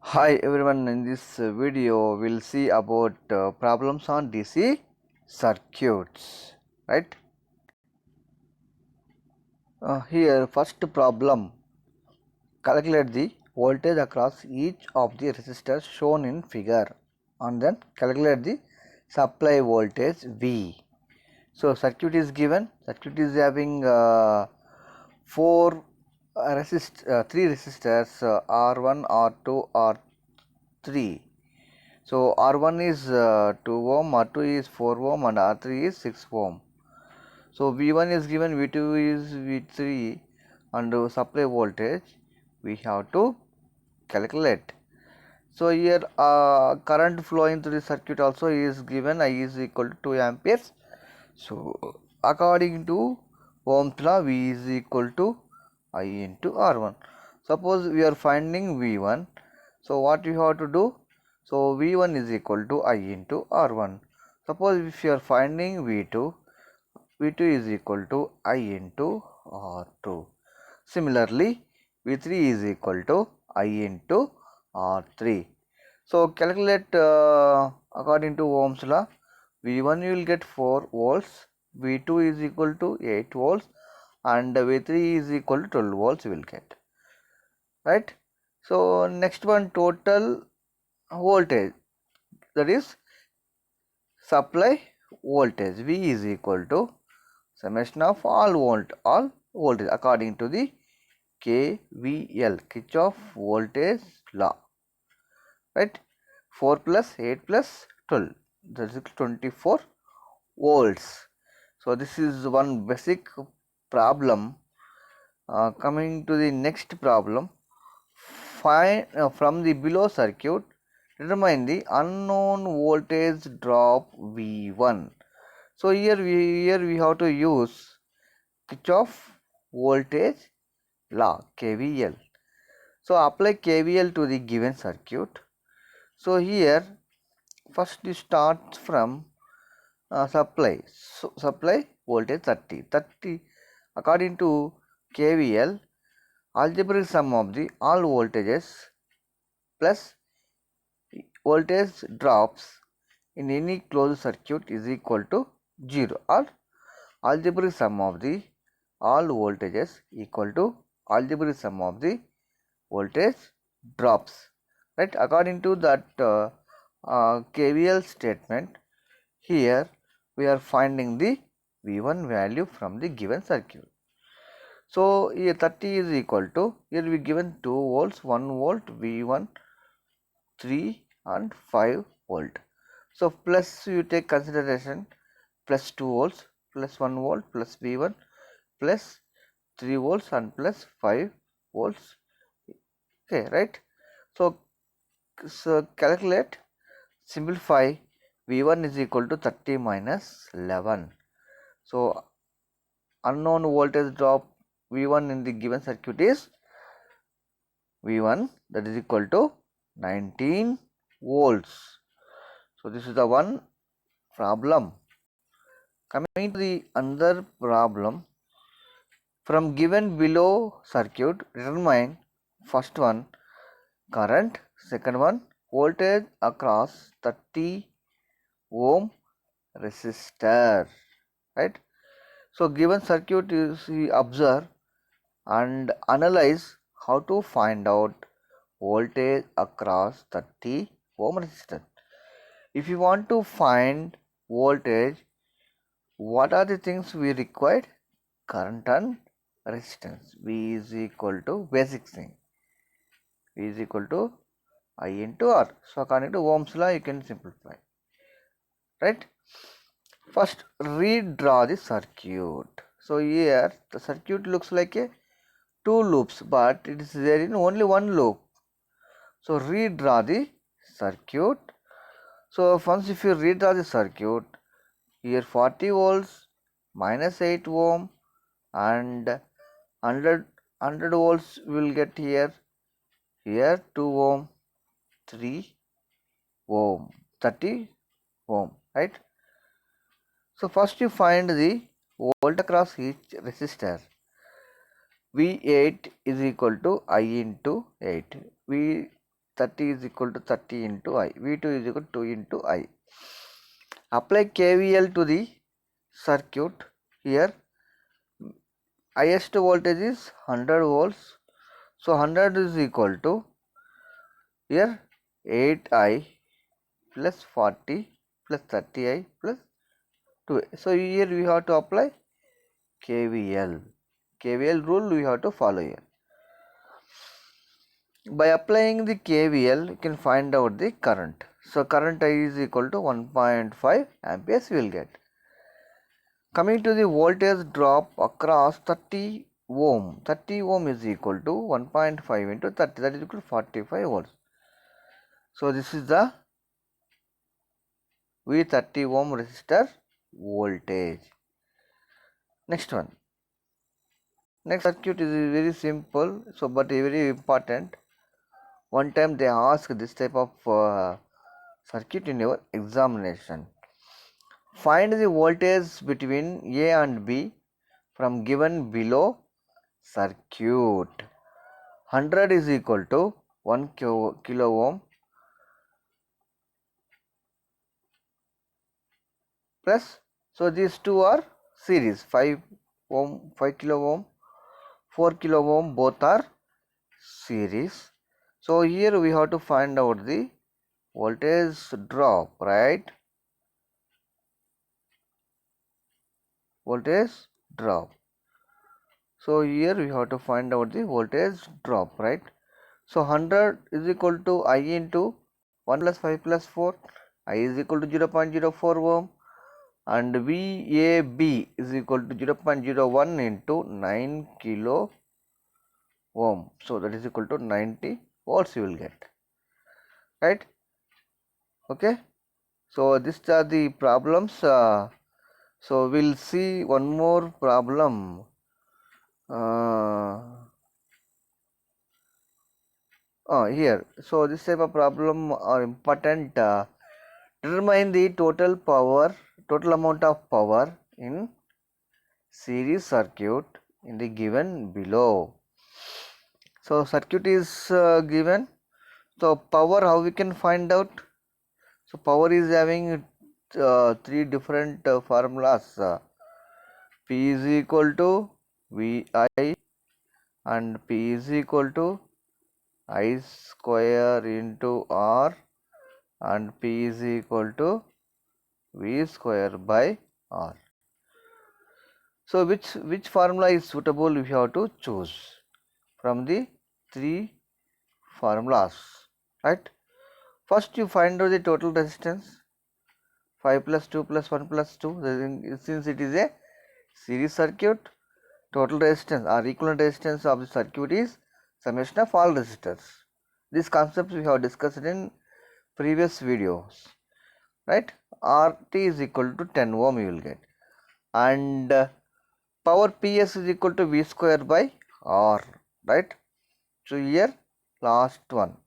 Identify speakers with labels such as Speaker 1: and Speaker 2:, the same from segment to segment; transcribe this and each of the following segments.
Speaker 1: Hi everyone, in this video we'll see about problems on DC circuits, right? Here first problem, calculate the voltage across each of the resistors shown in figure and then calculate the supply voltage V. So circuit is given, circuit is having three resistors R1, R2, R3. So R1 is 2 ohm, R2 is 4 ohm and R3 is 6 ohm. So V1 is given, V2 is V3 and supply voltage we have to calculate. So here current flowing through the circuit also is given, I is equal to 2 amperes. So according to Ohm's law, V is equal to I into R1. Suppose we are finding V1. So what you have to do? So V1 is equal to I into R1. Suppose if you are finding V2, V2 is equal to I into R2. Similarly, V3 is equal to I into R3. So calculate according to Ohm's law. V1 you will get 4 volts, V2 is equal to 8 volts and V3 is equal to 12 volts you will get, right? So next one, total voltage, that is supply voltage V is equal to summation of all voltage according to the KVL, Kirchhoff voltage law, right? 4 plus 8 plus 12, that is 24 volts. So this is one basic problem. Coming to the next problem, find from the below circuit, determine the unknown voltage drop V1. So here we have to use Kirchhoff voltage law, KVL. So apply KVL to the given circuit. So here first you start from supply. So supply voltage 30 according to KVL, algebraic sum of the all voltages plus voltage drops in any closed circuit is equal to 0, or algebraic sum of the all voltages equal to algebraic sum of the voltage drops, right? According to that KVL statement, here we are finding the V1 value from the given circuit. So here 30 is equal to, here we given 2 volts, 1 volt, V1, 3 and 5 volt. So plus you take consideration plus 2 volts, plus 1 volt, plus V1, plus 3 volts and plus 5 volts. Okay, right? So calculate, simplify, V1 is equal to 30 minus 11. So unknown voltage drop V1 in the given circuit is V1, that is equal to 19 volts. So this is the one problem. Coming to the another problem, from given below circuit, determine first one current, second one voltage across 30 ohm resistor, right? So given circuit is, we observe and analyze how to find out voltage across 30 ohm resistor. If you want to find voltage, what are the things we required? Current and resistance. V is equal to basic thing. V is equal to I into R. So according to Ohm's law, you can simplify, right? First, redraw the circuit. So here the circuit looks like a two loops, but it is there in only one loop. So redraw the circuit. So once if you redraw the circuit, here 40 volts minus 8 ohm and 100 volts will get here, 2 ohm, 3 ohm, 30 ohm, right? So first you find the volt across each resistor. V8 is equal to I into 8. 30 is equal to 30 into I. V2 is equal to 2 into I. Apply KVL to the circuit. Here highest voltage is 100 volts. So 100 is equal to here 8I plus 40 plus 30I plus 2. So here we have to apply KVL. KVL rule we have to follow here. By applying the KVL, you can find out the current. So current I is equal to 1.5 amperes we will get. Coming to the voltage drop across 30 ohm. 30 ohm is equal to 1.5 into 30, that is equal to 45 volts. So this is the V30 ohm resistor voltage. Next one. Next circuit is very simple, so but very important. One time they ask this type of circuit in your examination. Find the voltage between A and B from given below circuit. 100 is equal to 1 kilo ohm plus, so these two are series, 5 ohm, 5 kilo ohm, 4 kilo ohm, both are series. So here we have to find out the voltage drop, right? Voltage drop. So here we have to find out the voltage drop, right? So 100 is equal to I into 1 plus 5 plus 4. I is equal to 0.04 ohm and VAB is equal to 0.01 into 9 kilo ohm. So that is equal to 90 volts you will get, right? Okay. So these are the problems. So we'll see one more problem. Here. So this type of problem are important. Determine the total power, total amount of power in series circuit in the given below. So circuit is given. So power, how we can find out? So power is having three different formulas. P is equal to VI and P is equal to I square into R and P is equal to V square by R. So which formula is suitable we have to choose from the three formulas, right? First you find out the total resistance, 5 plus 2 plus 1 plus 2. Since it is a series circuit, total resistance or equivalent resistance of the circuit is summation of all resistors. These concepts we have discussed in previous videos, right? RT is equal to 10 ohm you will get, and power PS is equal to V square by R, right? So here last one.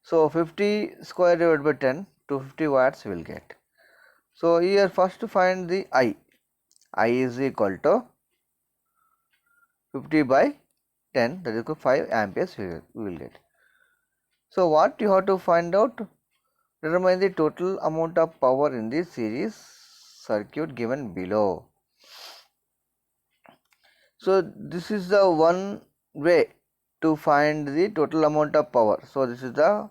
Speaker 1: So 50 square divided by 10, 250 watts we will get. So here first to find the I. I is equal to 50 by 10, that is equal to 5 amperes we will get. So what you have to find out? Determine the total amount of power in the series circuit given below. So this is the one way to find the total amount of power. So this is the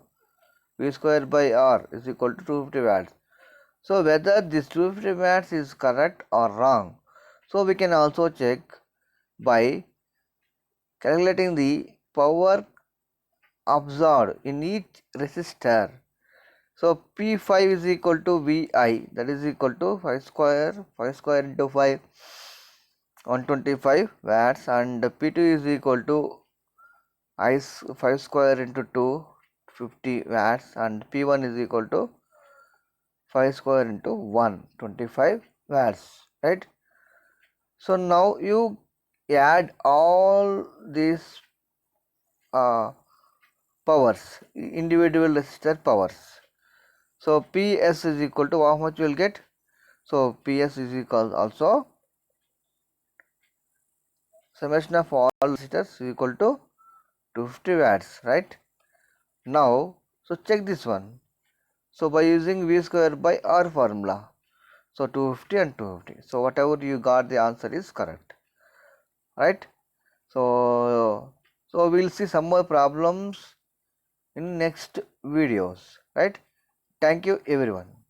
Speaker 1: V square by R is equal to 250 watts. So whether this 250 watts is correct or wrong, so we can also check by calculating the power absorbed in each resistor. So P5 is equal to VI, that is equal to 5 square into 5, 125 watts, and P2 is equal to 5 square into 2, 50 watts, and P1 is equal to 5 square into 1, 25 watts, right? So now you add all these powers, individual resistor powers. So PS is equal to how much you will get? So PS is equal also summation of all resistors is equal to 250 watts, right? Now, so check this one. So by using V square by R formula, so 250 and 250. So whatever you got, the answer is correct, right? So we'll see some more problems in next videos, right? Thank you everyone.